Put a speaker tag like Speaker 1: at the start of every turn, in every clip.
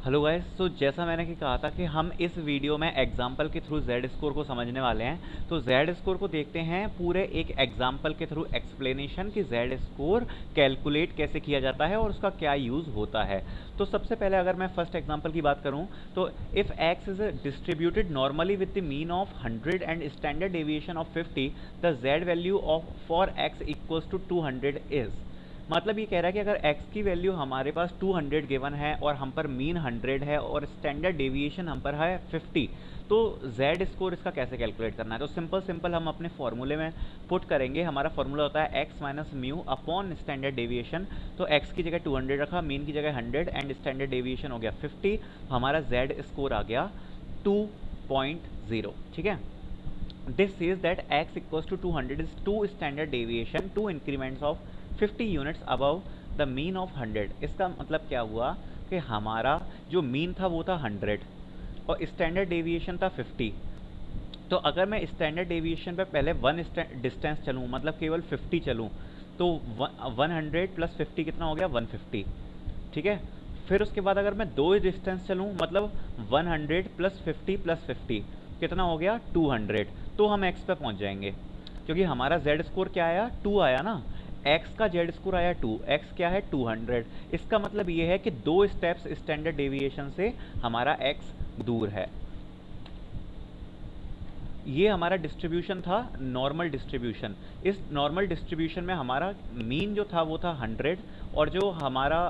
Speaker 1: Hello guys, तो जैसा मैंने कि कहा था कि हम इस वीडियो में एग्जाम्पल के थ्रू जेड स्कोर को समझने वाले हैं। तो जेड स्कोर को देखते हैं पूरे एक एग्जाम्पल के थ्रू एक्सप्लेनेशन कि जेड स्कोर कैलकुलेट कैसे किया जाता है और उसका क्या यूज़ होता है। तो सबसे पहले अगर मैं फर्स्ट एग्जाम्पल की बात करूं तो if x is distributed normally with the mean of 100 and standard deviation of 50, the z value of for x equals to 200 is. मतलब ये कह रहा है कि अगर x की वैल्यू हमारे पास 200 गिवन है और हम पर मीन 100 है और स्टैंडर्ड डेविएशन हम पर है 50, तो z स्कोर इसका कैसे कैलकुलेट करना है। तो सिंपल हम अपने फॉर्मूले में पुट करेंगे। हमारा फॉर्मूला होता है x minus mu upon standard deviation. तो x की जगह 200 रखा, मीन की जगह 100 एंड स्टैंडर्ड डेविएशन हो गया 50। हमारा z स्कोर आ गया 2.0। ठीक है, this says that x equals to 200 is 2 standard deviation, 2 increments of 50 units above the mean of 100। इसका मतलब क्या हुआ कि हमारा जो मीन था वो था 100 और स्टैंडर्ड डेविएशन था 50। तो अगर मैं स्टैंडर्ड डेविएशन पे पहले वन डिस्टेंस चलूँ, मतलब केवल 50 चलूँ, तो 100 प्लस 50 कितना हो गया 150। ठीक है, फिर उसके बाद अगर मैं दो डिस्टेंस चलूँ, मतलब 100 प्लस 50 प्लस 50 कितना हो गया 200, तो हम x पे पहुंच जाएंगे। क्योंकि हमारा z स्कोर क्या आया 2 आया ना, x का z स्कोर आया 2, x क्या है 200। इसका मतलब ये है कि दो स्टेप्स स्टैंडर्ड डेविएशन से हमारा x दूर है। ये हमारा डिस्ट्रीब्यूशन था नॉर्मल डिस्ट्रीब्यूशन। इस नॉर्मल डिस्ट्रीब्यूशन में हमारा मीन जो था वो था 100 और जो हमारा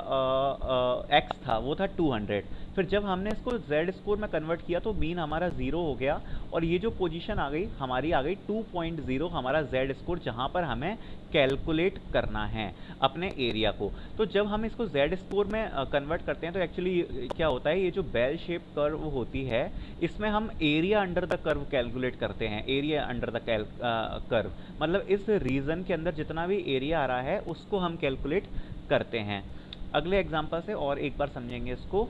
Speaker 1: एक्स था वो था 200। फिर जब हमने इसको z स्कोर में कन्वर्ट किया तो मीन हमारा 0 हो गया और ये जो पोजीशन आ गई हमारी आ गई 2.0 हमारा z स्कोर, जहाँ पर हमें कैलकुलेट करना है अपने एरिया को। तो जब हम इसको z स्कोर में कन्वर्ट करते हैं तो एक्चुअली क्या होता है, ये जो बेल शेप कर्व होती है इसमें हम area under the curve calculate करते हैं। एरिया अंडर द कर्व मतलब इस रीजन के अंदर जितना भी एरिया आ रहा है उसको हम कैलकुलेट करते हैं। अगले एग्जांपल से और एक बार समझेंगे इसको।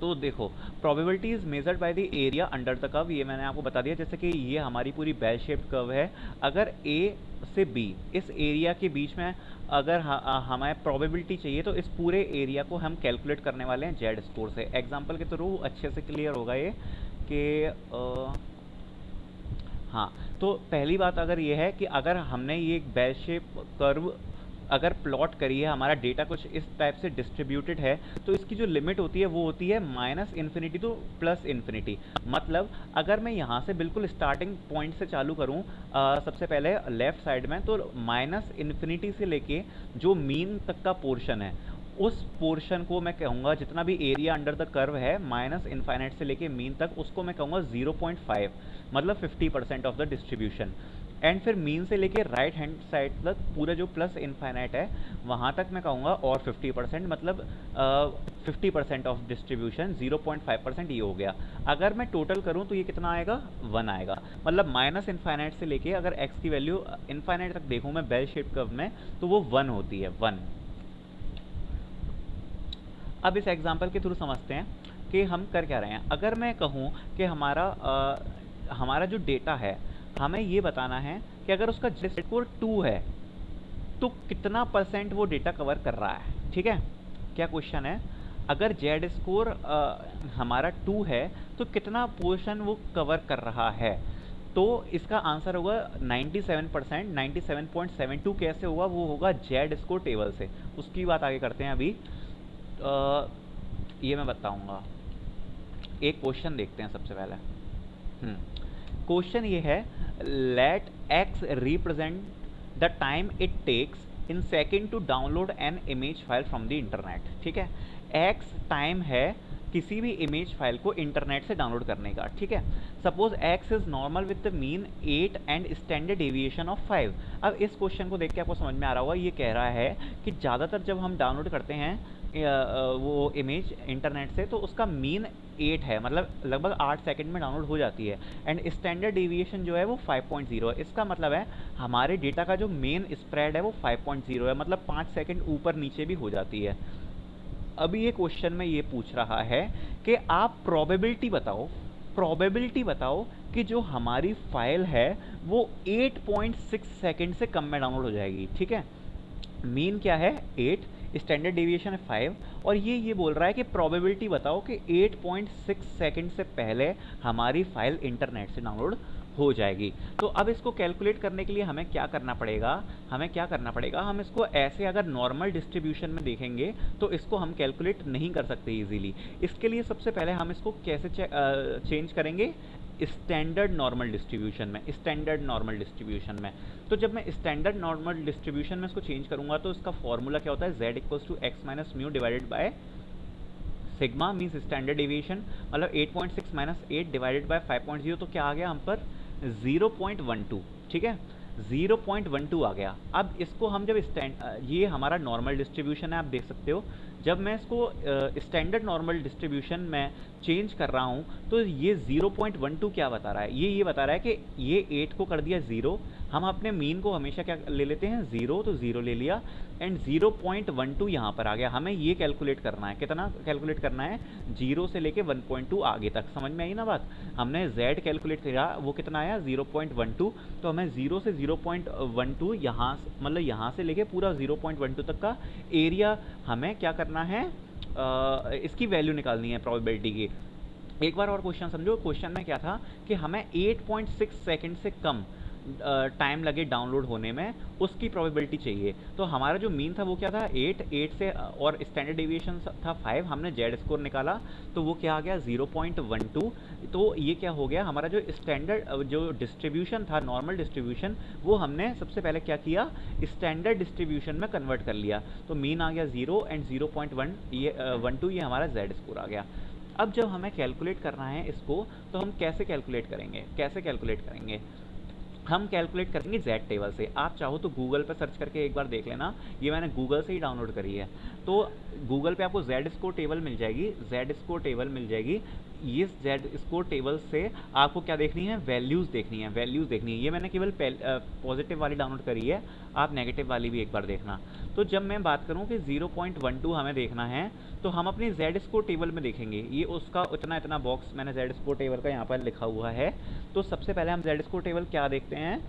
Speaker 1: तो देखो, probability is measured by the area under the curve, ये मैंने आपको बता दिया। जैसे कि ये हमारी पूरी बेल शेप्ड कर्व है, अगर ए से बी इस एरिया के बीच में अगर हमें प्रोबेबिलिटी चाहिए तो इस पूरे एरिया को हम कैलकुलेट करने वाले हैं जेड स्कोर से। एग्जांपल के थ्रू अच्छे से क्लियर होगा ये कि हाँ, तो पहली बात अगर ये है कि अगर हमने ये एक बेल शेप कर्व अगर प्लॉट करी है, हमारा डेटा कुछ इस टाइप से डिस्ट्रीब्यूटेड है, तो इसकी जो लिमिट होती है वो होती है minus infinity two plus infinity. मतलब अगर मैं यहाँ से बिल्कुल स्टार्टिंग पॉइंट से चालू करूँ सबसे पहले लेफ्ट साइड में, तो माइनस इन्फिनिटी से लेके जो मीन तक का पोर्शन है उस पोर्शन को मैं कहूँगा, जितना भी एरिया अंडर द कर्व है माइनस इनफाइनाइट से लेके मीन तक, उसको मैं कहूँगा 0.5, मतलब 50% ऑफ द डिस्ट्रीब्यूशन। एंड फिर मीन से लेके राइट हैंड साइड तक पूरा जो प्लस इनफाइनाइट है वहाँ तक मैं कहूँगा और 50%, मतलब 50% ऑफ डिस्ट्रीब्यूशन 0.5% ये हो गया। अगर मैं टोटल करूँ तो ये कितना आएगा 1 आएगा। मतलब माइनस इनफाइनाइट से लेके अगर x की वैल्यू इनफाइनाइट तक देखूँ मैं बेल शेप कर्व में, तो वो 1 होती है 1। अब इस एग्जाम्पल के थ्रू समझते हैं कि हम कर क्या रहे हैं। अगर मैं कहूँ कि हमारा जो डेटा है हमें ये बताना है कि अगर उसका Z स्कोर 2 है तो कितना परसेंट वो डेटा कवर कर रहा है। ठीक है, क्या क्वेश्चन है, अगर Z स्कोर हमारा 2 है तो कितना पोर्शन वो कवर कर रहा है। तो इसका आंसर होगा 97%। 97.72 कैसे होगा, वो होगा Z स्कोर टेबल से। उसकी बात आगे करते हैं अभी। ये मैं बताऊंगा। एक क्वेश्चन देखते हैं सबसे पहले। क्वेश्चन ये है, let x represent the time it takes in second to download an image file from the internet. ठीक है, x टाइम है किसी भी इमेज फाइल को इंटरनेट से डाउनलोड करने का। ठीक है, suppose x is normal with the mean 8 and standard deviation of 5। अब इस क्वेश्चन को देख के आपको समझ में आ रहा होगा, ये कह रहा है कि ज़्यादातर जब हम डाउनलोड करते हैं वो इमेज इंटरनेट से तो उसका मीन 8 है, मतलब लगभग 8 सेकंड में डाउनलोड हो जाती है। एंड स्टैंडर्ड डेविएशन जो है वो 5.0 है। इसका मतलब है हमारे डेटा का जो मेन स्प्रेड है वो 5.0 है, मतलब 5 सेकंड ऊपर नीचे भी हो जाती है। अभी ये क्वेश्चन में ये पूछ रहा है कि आप प्रोबेबिलिटी बताओ कि जो हमारी फाइल है वो 8.6 सेकंड से कम में डाउनलोड हो जाएगी। ठीक है, मीन क्या है 8, स्टैंडर्ड डेविएशन है 5 और ये बोल रहा है कि प्रोबेबिलिटी बताओ कि 8.6 सेकंड से पहले हमारी फाइल इंटरनेट से डाउनलोड हो जाएगी। तो अब इसको कैलकुलेट करने के लिए हमें क्या करना पड़ेगा, हम इसको ऐसे अगर नॉर्मल डिस्ट्रीब्यूशन में देखेंगे तो इसको हम कैलकुलेट नहीं कर सकते इजीली। इसके लिए सबसे पहले हम इसको कैसे चेंज करेंगे, स्टैंडर्ड नॉर्मल डिस्ट्रीब्यूशन में। तो जब मैं स्टैंडर्ड नॉर्मल डिस्ट्रीब्यूशन में इसको चेंज करूंगा तो इसका फॉर्मूला क्या होता है, z equals to x minus mu divided by sigma means standard deviation, मतलब 8.6 माइनस 8 डिवाइडेड बाय 5.0, तो क्या आ गया हम पर 0.12, ठीक है 0.12 आ गया। अब इसको हम जब ये हमारा नॉर्मल डिस्ट्रीब्यूशन है, आप देख सकते हो जब मैं इसको स्टैंडर्ड नॉर्मल डिस्ट्रीब्यूशन में चेंज कर रहा हूँ तो ये 0.12 क्या बता रहा है, ये बता रहा है कि ये 8 को कर दिया 0, हम अपने मीन को हमेशा क्या ले लेते हैं 0, तो 0 ले लिया एंड 0.12 यहाँ पर आ गया। हमें ये कैलकुलेट करना है, कितना कैलकुलेट करना है, 0 से लेके 1.2 आगे तक। समझ में आई ना बात, हमने z कैलकुलेट किया वो कितना आया 0.12, तो हमें 0 से 0.12 यहाँ मतलब यहाँ से लेके पूरा 0.12 तक का एरिया हमें क्या करना है, इसकी वैल्यू निकालनी है प्रोबेबिलिटी की। एक बार और क्वेश्चन समझो, क्वेश्चन में क्या था कि हमें 8.6 सेकंड से कम टाइम लगे डाउनलोड होने में, उसकी प्रोबेबिलिटी चाहिए। तो हमारा जो मीन था वो क्या था 8 से, और स्टैंडर्ड डेविएशन था 5, हमने जेड स्कोर निकाला तो वो क्या आ गया 0.12। तो ये क्या हो गया, हमारा जो स्टैंडर्ड जो डिस्ट्रीब्यूशन था नॉर्मल डिस्ट्रीब्यूशन, वो हमने सबसे पहले क्या किया स्टैंडर्ड डिस्ट्रीब्यूशन में कन्वर्ट कर लिया, तो मीन आ गया 0 एंड 0.12 ये हमारा जेड स्कोर आ गया। अब जब हमें कैलकुलेट करना है इसको, तो हम कैसे कैलकुलेट करेंगे, हम कैलकुलेट करेंगे जेड टेबल से। आप चाहो तो गूगल पर सर्च करके एक बार देख लेना, ये मैंने गूगल से ही डाउनलोड करी है। तो गूगल पे आपको जेड स्कोर टेबल मिल जाएगी, ये जेड स्कोर टेबल से आपको क्या देखनी है, वैल्यूज़ देखनी है। ये मैंने केवल पॉजिटिव वाली डाउनलोड करी है, आप नेगेटिव वाली भी एक बार देखना। तो जब मैं बात करूं कि 0.12 हमें देखना है, तो हम अपनी जेड स्कोर टेबल में देखेंगे, ये उसका इतना बॉक्स मैंने जेड स्कोर टेबल का यहाँ पर लिखा हुआ है। तो सबसे पहले हम जेड स्कोर टेबल क्या देखते हैं,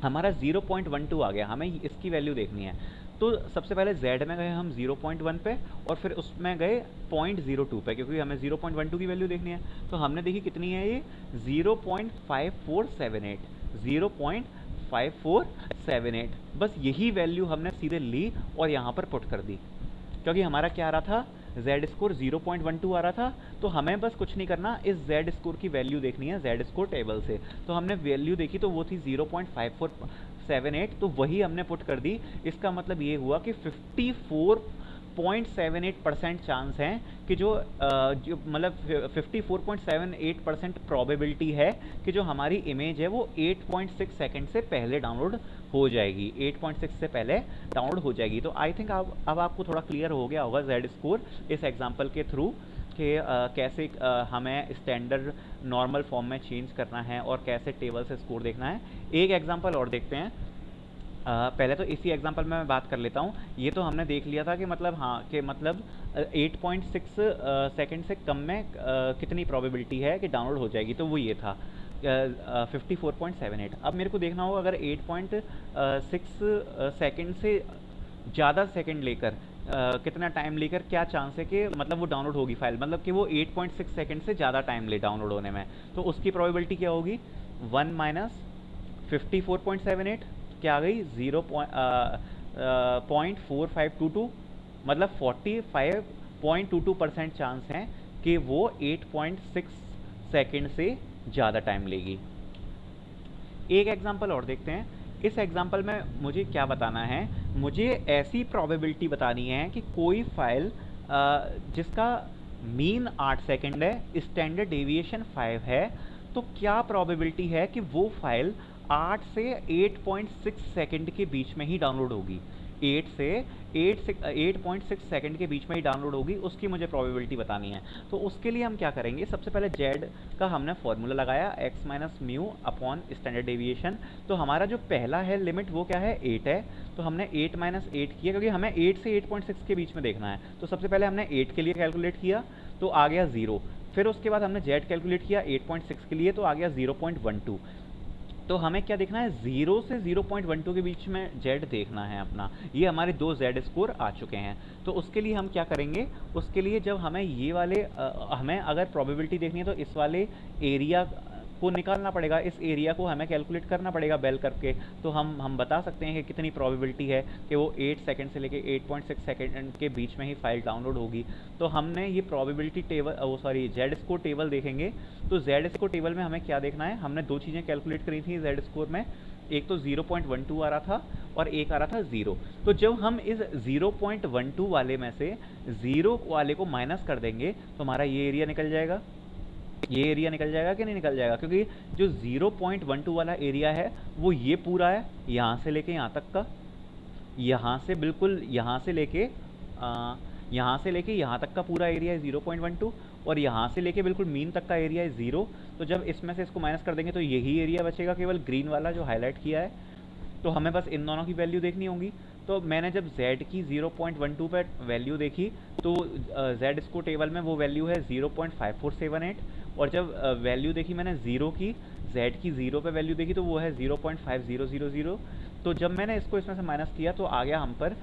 Speaker 1: हमारा 0.12 आ गया, हमें इसकी वैल्यू देखनी है। तो सबसे पहले z में गए हम 0.1 पे और फिर उसमें गए 0.02 पे, क्योंकि हमें 0.12 की वैल्यू देखनी है। तो हमने देखी कितनी है ये 0.5478, बस यही वैल्यू हमने सीधे ली और यहाँ पर पुट कर दी, क्योंकि हमारा क्या आ रहा था z स्कोर 0.12 आ रहा था। तो हमें बस कुछ नहीं करना, इस z स्कोर की वैल्यू देखनी है जेड स्कोर टेबल से। तो हमने वैल्यू देखी तो वो थी 0.5478, तो वही हमने पुट कर दी। इसका मतलब ये हुआ कि 54.78% चांस हैं कि जो मतलब 54.78% प्रोबेबिलिटी है कि जो हमारी इमेज है वो 8.6 सेकंड से पहले डाउनलोड हो जाएगी, 8.6 से पहले डाउनलोड हो जाएगी। तो आई थिंक अब आपको थोड़ा क्लियर हो गया होगा जेड स्कोर इस एग्जांपल के थ्रू कि कैसे हमें स्टैंडर्ड नॉर्मल फॉर्म में चेंज करना है और कैसे टेबल से स्कोर देखना है। एक एग्जांपल और देखते हैं। पहले तो इसी एग्जांपल में मैं बात कर लेता हूँ। ये तो हमने देख लिया था कि मतलब 8.6 सेकंड से कम में कितनी प्रोबेबिलिटी है कि डाउनलोड हो जाएगी, तो वो ये था 54.78। अब मेरे को देखना होगा अगर 8.6 सेकंड से ज़्यादा सेकंड लेकर कितना टाइम लेकर क्या चांस है कि मतलब वो डाउनलोड होगी फाइल, मतलब कि वो 8.6 सेकंड से ज़्यादा टाइम ले डाउनलोड होने में। तो उसकी प्रोबेबिलिटी क्या होगी 1 माइनस 54.78 क्या आ गई 0.4522, मतलब 45.22% चांस हैं कि वो 8.6 सेकंड से ज़्यादा टाइम लेगी। एक एग्जांपल और देखते हैं। इस एग्जांपल में मुझे क्या बताना है, मुझे ऐसी प्रोबेबिलिटी बतानी है कि कोई फाइल जिसका मीन 8 सेकंड है, स्टैंडर्ड डेविएशन 5 है, तो क्या प्रोबेबिलिटी है कि वो फाइल 8 से 8.6 सेकंड के बीच में ही डाउनलोड होगी, 8 से 8.6 सेकंड के बीच में ही डाउनलोड होगी, उसकी मुझे प्रोबेबिलिटी बतानी है। तो उसके लिए हम क्या करेंगे, सबसे पहले z का हमने फॉर्मूला लगाया x minus mu upon standard deviation. तो हमारा जो पहला है लिमिट वो क्या है 8 है, तो हमने 8 माइनस 8 किया, क्योंकि हमें 8 से 8.6 के बीच में देखना है। तो सबसे पहले हमने 8 के लिए कैलकुलेट किया तो आ गया 0, फिर उसके बाद हमने z कैलकुलेट किया 8.6 के लिए तो आ गया 0.12। तो हमें क्या देखना है, 0 से 0.12 के बीच में z देखना है अपना। ये हमारे दो z स्कोर आ चुके हैं। तो उसके लिए हम क्या करेंगे, उसके लिए जब हमें ये वाले हमें अगर प्रोबेबिलिटी देखनी है तो इस वाले एरिया को निकालना पड़ेगा, इस एरिया को हमें कैलकुलेट करना पड़ेगा बेल करके। तो हम बता सकते हैं कि कितनी प्रोबेबिलिटी है कि वो 8 सेकंड से लेके 8.6 सेकंड के बीच में ही फाइल डाउनलोड होगी। तो हमने ये probability table Z score table देखेंगे। तो जेड स्कोर टेबल में हमें क्या देखना है, हमने दो चीज़ें कैलकुलेट करी थी जेड स्कोर में, एक तो 0.12 आ रहा था और एक आ रहा था 0। तो जब हम इस 0.12 वाले में से 0 वाले को माइनस कर देंगे तो हमारा ये एरिया निकल जाएगा। ये एरिया निकल जाएगा कि नहीं निकल जाएगा, क्योंकि जो 0.12 वाला एरिया है वो ये पूरा है, यहाँ से लेके यहाँ तक का, यहाँ से बिल्कुल यहाँ से लेके यहाँ तक का पूरा एरिया है 0.12, और यहाँ से लेके बिल्कुल मीन तक का एरिया है 0। तो जब इसमें से इसको माइनस कर देंगे तो यही एरिया बचेगा, केवल ग्रीन वाला जो हाईलाइट किया है। तो हमें बस इन दोनों की वैल्यू देखनी होगी। तो मैंने जब z की 0.12 पर वैल्यू देखी तो z स्कोर टेबल में वो वैल्यू है 0.5478, और जब वैल्यू देखी मैंने 0 की, z की 0 पे वैल्यू देखी तो वो है 0.5000। तो जब मैंने इसको इसमें से माइनस किया तो आ गया हम पर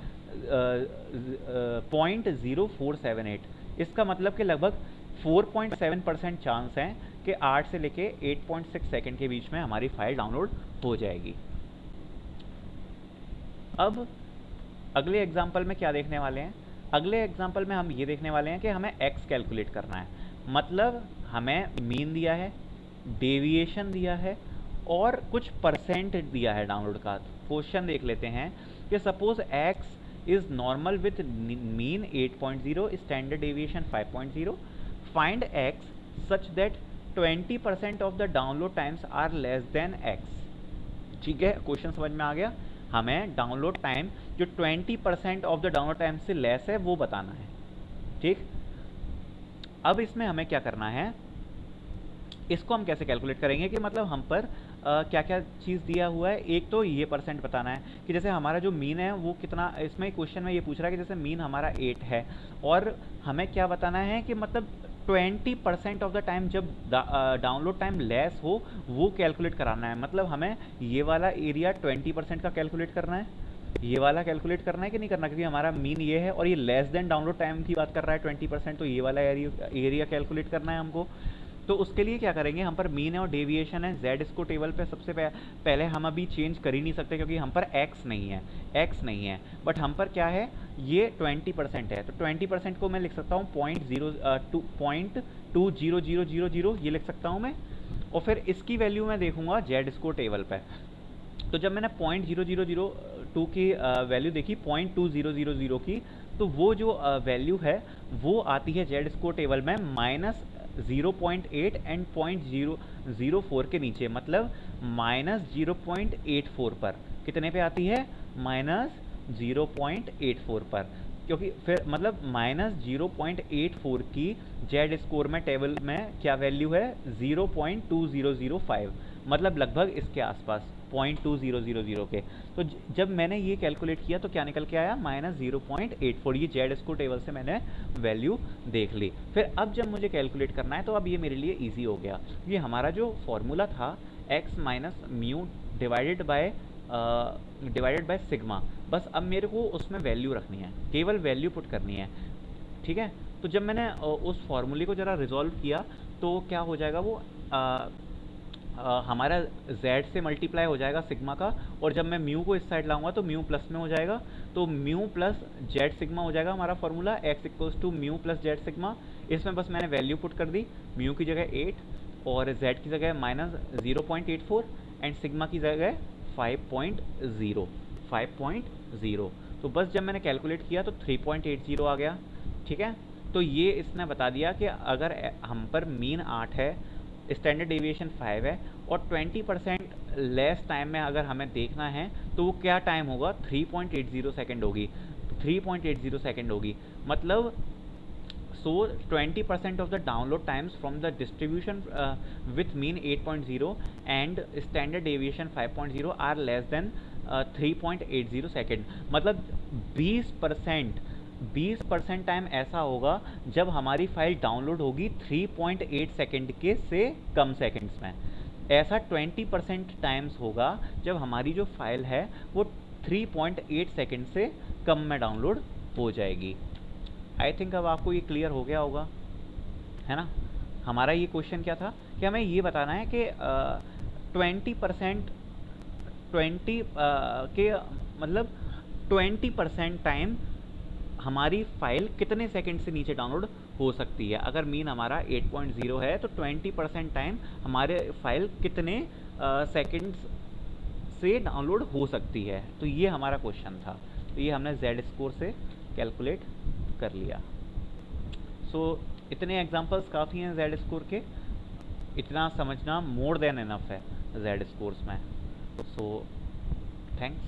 Speaker 1: 0.0478। इसका मतलब कि लगभग 4.7% चांस हैं कि 8 से लेके 8.6 सेकंड के बीच में हमारी फाइल डाउनलोड हो जाएगी। अब अगले एग्जाम्पल में क्या देखने वाले हैं, अगले एग्जाम्पल में हम ये देखने वाले हैं कि हमें x कैलकुलेट करना है। मतलब हमें मीन दिया है, डेविएशन दिया है और कुछ परसेंट दिया है डाउनलोड का। क्वेश्चन देख लेते हैं कि suppose x is normal with mean 8.0, standard deviation 5.0, find x such that 20% of the download times are less than x। ठीक है, क्वेश्चन समझ में आ गया। हमें डाउनलोड टाइम जो 20% ऑफ द डाउनलोड टाइम से लेस है वो बताना है। ठीक, अब इसमें हमें क्या करना है, इसको हम कैसे कैलकुलेट करेंगे कि मतलब हम पर क्या क्या चीज़ दिया हुआ है। एक तो ये परसेंट बताना है कि जैसे हमारा जो मीन है वो कितना, इसमें क्वेश्चन में ये पूछ रहा है कि जैसे मीन हमारा 8 है और हमें क्या बताना है कि मतलब 20% ऑफ द टाइम जब डाउनलोड टाइम लेस हो वो कैलकुलेट कराना है। मतलब हमें ये वाला एरिया 20% का कैलकुलेट करना है, ये वाला कैलकुलेट करना है कि नहीं करना, क्योंकि हमारा मीन ये है और ये लेस देन डाउनलोड टाइम की बात कर रहा है 20%, तो ये वाला एरिया कैलकुलेट करना है हमको। तो उसके लिए क्या करेंगे, हम पर मीन है और डेविएशन है, जेड इसको टेबल पे सबसे पहले हम अभी चेंज कर ही नहीं सकते क्योंकि हम पर एक्स नहीं है, बट हम पर क्या है, ये 20% है। तो 20% को मैं लिख सकता हूँ 0.200000 ये लिख सकता हूँ मैं, और फिर इसकी वैल्यू मैं देखूंगा जेड स्कोर टेबल पे। तो जब मैंने 0.0002 की वैल्यू देखी 0.2000 की, तो वो जो वैल्यू है वो आती है जेड स्कोर टेबल में -0.8 एंड 0.004 के नीचे, मतलब -0.84 पर। कितने पे आती है, -0.84 पर, क्योंकि फिर मतलब -0.84 की जेड स्कोर में टेबल में क्या वैल्यू है, 0.2005, मतलब लगभग इसके आसपास 0.2000 के। तो जब मैंने ये कैलकुलेट किया तो क्या निकल के आया, -0.84। ये जेड स्कोर टेबल से मैंने वैल्यू देख ली। फिर अब जब मुझे कैलकुलेट करना है तो अब ये मेरे लिए इजी हो गया। ये हमारा जो फॉर्मूला था x minus mu divided by sigma, बस अब मेरे को उसमें वैल्यू रखनी है, केवल वैल्यू पुट करनी है। ठीक है, तो जब मैंने उस फॉर्मूले को ज़रा रिजॉल्व किया तो क्या हो जाएगा, वो हमारा z से मल्टीप्लाई हो जाएगा सिग्मा का, और जब मैं म्यू को इस साइड लाऊंगा तो म्यू प्लस में हो जाएगा, तो म्यू प्लस जेड सिग्मा हो जाएगा हमारा formula, x equals to mu plus z sigma. इसमें बस मैंने वैल्यू पुट कर दी, म्यू की जगह 8 और z की जगह -0.84 एंड सिग्मा की जगह 5.0। तो बस जब मैंने कैलकुलेट किया तो 3.80 आ गया। ठीक है, तो ये इसने बता दिया कि अगर हम पर मीन 8 है, स्टैंडर्ड डेविएशन 5 है और 20% लेस टाइम में अगर हमें देखना है तो वो क्या टाइम होगा, 3.80 सेकेंड होगी, 3.80 सेकेंड होगी। मतलब so 20% of the download times from the distribution with mean 8.0 and standard deviation 5.0 are less than 3.80 second. मतलब 20% टाइम ऐसा होगा जब हमारी फाइल डाउनलोड होगी 3.8 सेकेंड के से कम सेकेंड्स में। ऐसा 20% टाइम्स होगा जब हमारी जो फाइल है वो 3.8 सेकेंड से कम में डाउनलोड हो जाएगी। आई थिंक अब आपको ये क्लियर हो गया होगा, है ना। हमारा ये क्वेश्चन क्या था कि हमें ये बताना है कि 20% 20 के मतलब 20% टाइम हमारी फाइल कितने सेकंड से नीचे डाउनलोड हो सकती है। अगर मीन हमारा 8.0 है तो 20% टाइम हमारे फाइल कितने सेकंड्स से डाउनलोड हो सकती है। तो ये हमारा क्वेश्चन था, तो ये हमने Z स्कोर से कैलकुलेट कर लिया। सो इतने एग्जांपल्स काफ़ी हैं Z स्कोर के, इतना समझना मोर देन इनफ है Z स्कोर्स में। So thanks.